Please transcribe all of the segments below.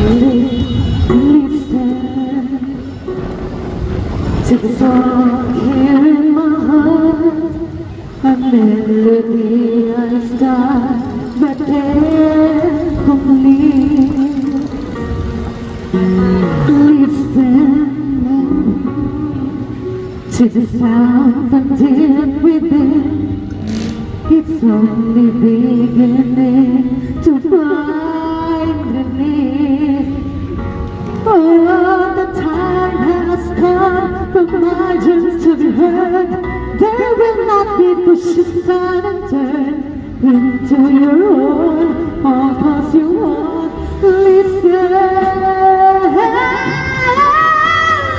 Listen to the song here in my heart, a melody I start but can't complete. Listen to the sound from deep within. It's only beginning to find relief. Oh, the time has come for margins to be heard. There will not be pushes aside and turn into your own, all 'cause you won't listen.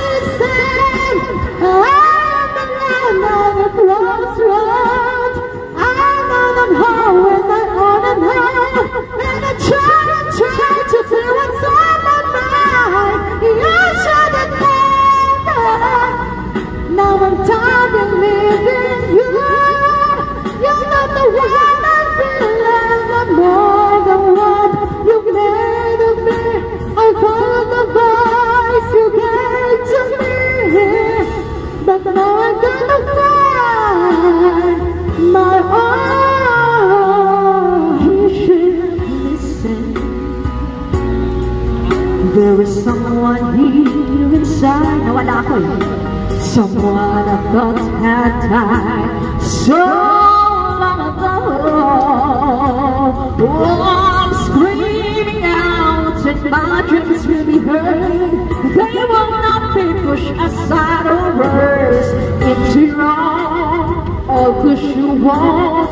Listen, I'm the man on the crossroad. I'm on the hallway, not on and on, and I try to see what's on my mind. You should have never. Now I'm tired of living you. You're not the one I'm feeling, I'm more than what you made of me. I followed the voice you gave to me, but now I'm gonna find my own. You should listen. There is someone here inside. Nawala ako eh. Someone I thought had died so long ago. Oh, I'm screaming out and my dreams will be heard. They will not be pushed aside or reversed into wrong or push you won't.